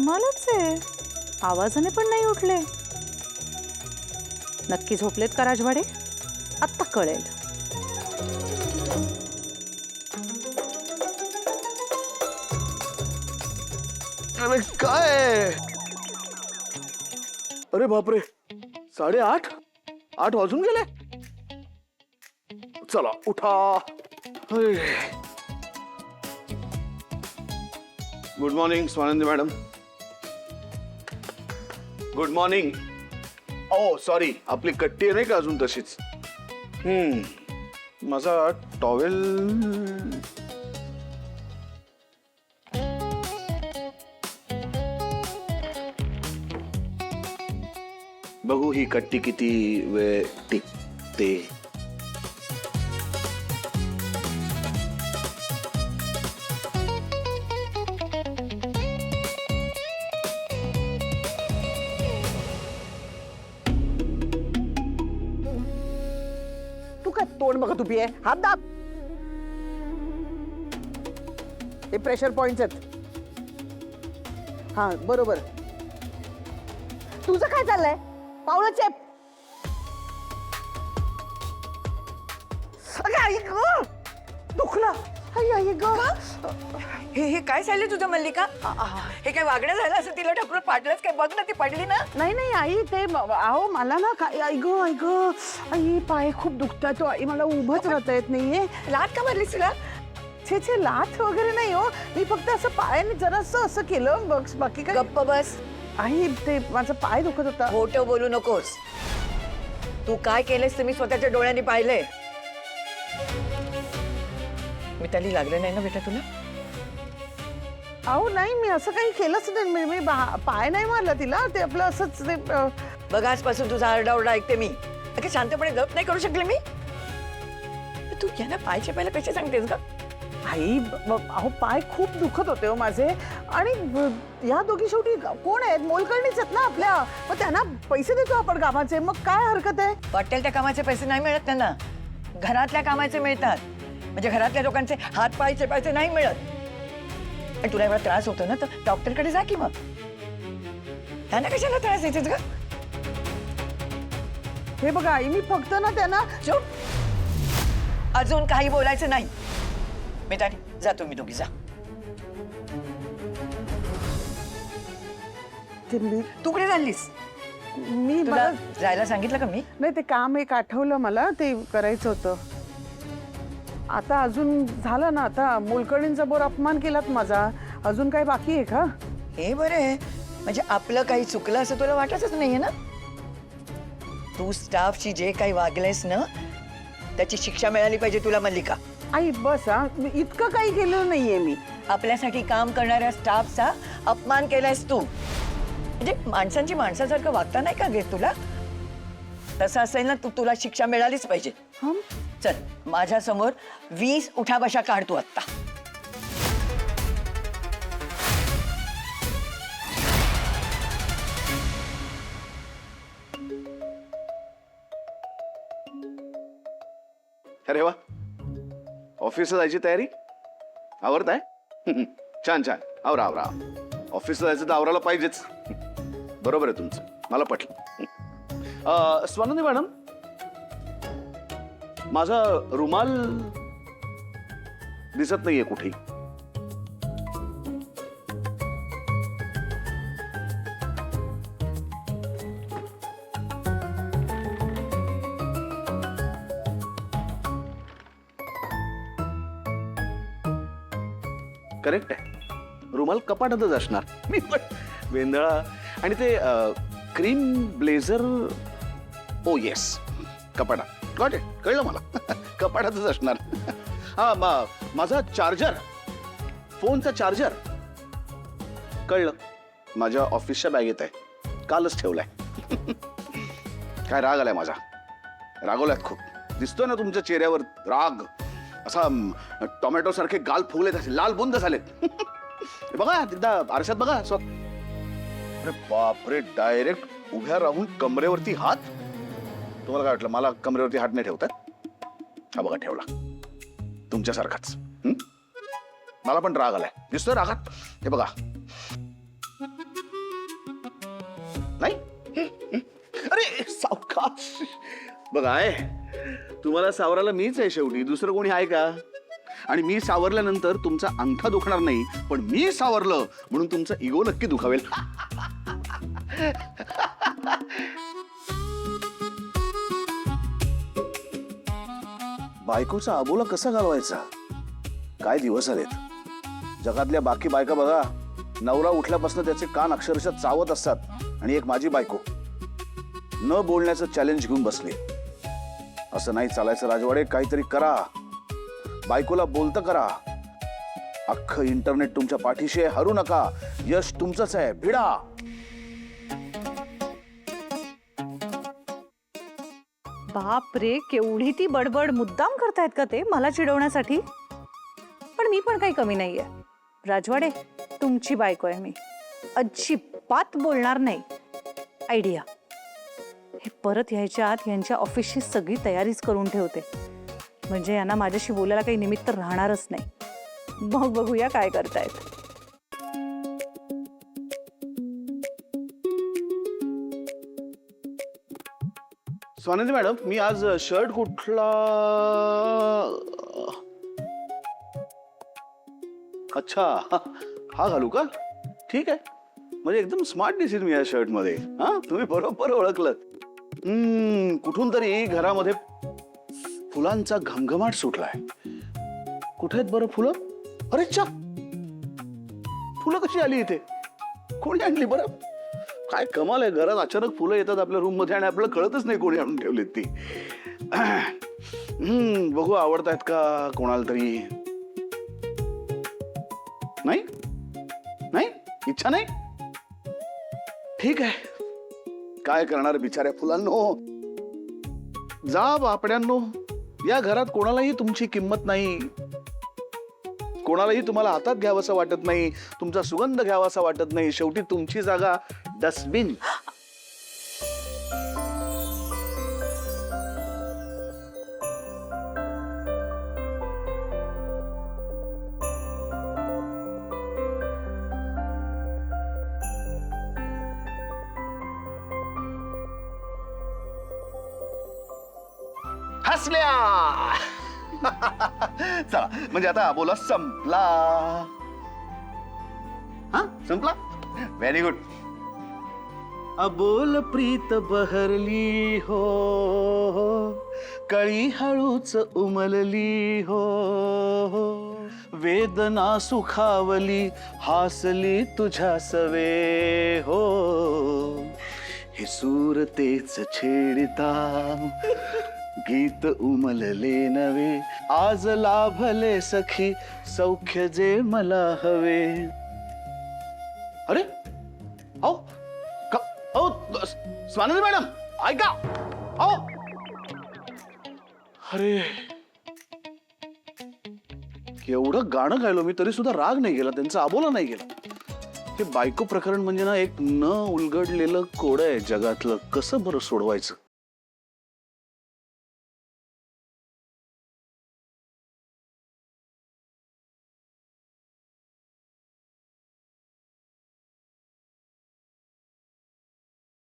कमालच आहे, आवाजाने पण नाही उठले. नक्की झोपलेत का राजवाडे? आत्ता कळेल. अरे काय? अरे बापरे, 8:30? 8 वाजून गेले. चला उठा. Good morning Swanandi madam. Good morning. Oh sorry, आपली कट्टी आहे नाही का अजून तशीच. माझा टॉवेल. बघू ही कट्टी किती वेळ टिकते. तू काय तोंड बघत उभी आहे? हात दाब. हे प्रेशर पॉइंट्स आहेत. हा बरोबर. तुझं काय चाललंय? पावलं चेप. दुखलं. हे काय झालं तुझं मल्लिका? हे काय वागणं झालं असं तिला ढकलून पाडलंच काय? बघ ना, ती पडली ना. नाही नाही आई, ते अहो मला ना काय, आई ग आई, पाय खूप दुखतात. आई मला उभंच राहता येत नाहीये. लात का मारलीस तुला? छे लाथ वगैरे नाही हो, मी फक्त असं पायाने जरासं असं केलं बघ, बाकी काय. गप्प बस. आई ते माझा पाय दुखत होता. खोटं बोलू नकोस. तू काय केलंस ते मी स्वतःच्या डोळ्यांनी पाहिलंय. मी त्याला लागलं नाही ना बेटा तुला? अहो नाही, मी असं काही केलंच नाही. मी पाय नाही मारला तिला. ते आपलं असंच ते बघ, आजपासून तुझा आरडाओरडा ऐकते मी. अगं शांतपणे गप नाही करू शकले मी? तू यांना पायचे पहिला कसे सांगतेस का? आई अहो पाय खूप दुखत होते हो माझे. आणि या दोघी शेवटी कोण आहेत? मोलकरणीच आहेत ना आपल्या. मग त्यांना पैसे देतो आपण कामाचे, मग काय हरकत आहे? वाटेल त्या कामाचे पैसे नाही मिळत त्यांना. घरातल्या कामाचे मिळतात. म्हणजे घरातल्या लोकांचे हात पाय चेपायचे नाही मिळत. आणि तुला एवढा त्रास होतो ना, तर डॉक्टरकडे जा की मग. त्यांना कशाला त्रास द्यायचेच का? हे बघा आई, मी फक्त ना त्यांना. चुप. अजून काही बोलायचं नाही. मिताली, जा तुम्ही दोघी जा. तू कुठे चाललीस? मी तुला जायला सांगितलं का मी? नाही, ते काम एक आठवलं मला, ते करायचं होतं. आता अजून झालं ना. आता मोलकरणींसमोर अपमान केलात माझा. अजून काय बाकी आहे का? हे बरं आहे. म्हणजे आपलं काही चुकलं असं तुला वाटतच नाहीये ना? तू स्टाफशी जे काही वागलेस ना, त्याची शिक्षा मिळाली पाहिजे तुला मल्लिका. आई बस हा, इतकं काही केलं नाहीये मी. आपल्यासाठी काम करणाऱ्या स्टाफचा अपमान केलायस तू. म्हणजे माणसांची माणसासारखं वागता नाही का घेत तुला? तसं असेल ना, तुला शिक्षा मिळालीच पाहिजे. चल माझ्या समोर 20 उठाबशा काढ तू आत्ता. अरे वा, ऑफिसला जायची तयारी आवरताय? छान छान, आवरा आवरा. ऑफिसला जायचं तर आवरायला पाहिजेच. बरोबर आहे तुमचं, मला पटलं. स्वानंदी मॅडम, माझा रुमाल दिसत नाहीये कुठेही. करेक्ट आहे, रुमाल कपाटातच असणार. मी पण वेंदळा आणि ते क्रीम ब्लेझर. ओ येस, कपाटात. गॉट इट, कळलं मला. कपाटातच असणार. हा, माझा चार्जर, फोनचा चार्जर. कळलं, माझ्या ऑफिसच्या बॅगेत आहे, कालच ठेवलाय. काय राग आलाय माझा? रागवलात खूप. दिसतोय ना तुमच्या चेहऱ्यावर राग. असा टोमॅटो सारखे गाल फुगलेत, असे लाल बुंद झालेत. बघा एकदा आरशात बघा. अरे बापरे, डायरेक्ट उभ्या राहून कमरेवरती हात. तुम्हाला काय वाटलं मला कमरेवरती हात नाही ठेवतात? हा बघा, ठेवला. तुमच्यासारखाच. मला पण राग आलाय, दिसतोय रागात. हे बघा. बघा आहे, तुम्हाला सावरायला मीच आहे शेवटी, दुसरं कोणी आहे का? आणि मी सावरल्यानंतर तुमचा अंगठा दुखणार नाही, पण मी सावरलं म्हणून तुमचा इगो नक्की दुखावेल. बायकोचा अबोला कसा घालवायचा? काय दिवस आलेत. जगातल्या बाकी बायका बघा, नवरा उठल्यापासून त्याचे कान अक्षरशः चावत असतात, आणि एक माझी बायको न बोलण्याचं चॅलेंज घेऊन बसली. असं नाही चालायचं राजवाडे, काहीतरी करा. बायकोला बोलतं करा. अख्खं इंटरनेट तुमच्या पाठीशी आहे, हरू नका. यश तुमचंच आहे, भिडा. बाप रे, केवढी ती बडबड. मुद्दाम करतायत का ते मला चिडवण्यासाठी? पण मी पण काही कमी नाहीये राजवाडे. तुमची बायको आहे मी, अजिबात बोलणार नाही. आयडिया, हे परत यायच्या आत यांच्या ऑफिसची सगळी तयारीच करून ठेवते, म्हणजे यांना माझ्याशी बोलायला काही निमित्त राहणारच नाही. मग बघूया काय करतायत. स्वानंदी मॅडम, मी आज शर्ट कुठला? अच्छा, हा घालू का? ठीक आहे, म्हणजे एकदम स्मार्ट दिसेल मी या शर्ट मध्ये. हा, तुम्ही बरोबर ओळखलं. कुठून तरी घरामध्ये फुलांचा घमघमाट सुटलाय. कुठे आहेत बरं फुलं? अरे चा, फुलं कशी आली इथे? कोणी आणली बरं? काय कमाल आहे, घरात अचानक फुलं येतात आपल्या रूम मध्ये आणि आपल्याला कळतच नाही कोणी आणून ठेवलीत ती. बघू आवडतायत का कोणाला तरी. नाही नाही, इच्छा नाही. ठीक आहे, काय करणार बिचाऱ्या फुलांनो. जा बापड्यांनो, या घरात कोणालाही तुमची किंमत नाही. कोणालाही तुम्हाला हातात घ्यावंसं वाटत नाही, तुमचा सुगंध घ्यावासा वाटत नाही. शेवटी तुमची जागा डस्टबिन. हसल्या. चला, म्हणजे आता बोला संपला. हा, संपला. Very good. अबोल प्रीत बहरली हो, कळी हळूच उमलली हो, वेदना सुखावली हासली तुझ्या सवे हो, हे सूर तेच छेडिता गीत उमलले नवे, आज लाभले सखी सौख्य जे मला हवे. अरे आओ, स्वानंदी मॅडम ऐका. आओ, अरे एवढं गाणं गायलो मी तरी सुद्धा राग नाही गेला, त्यांचा अबोला नाही गेला. हे बायको प्रकरण म्हणजे ना एक न उलगडलेलं कोड आहे जगातलं. कसं बरं सोडवायचं?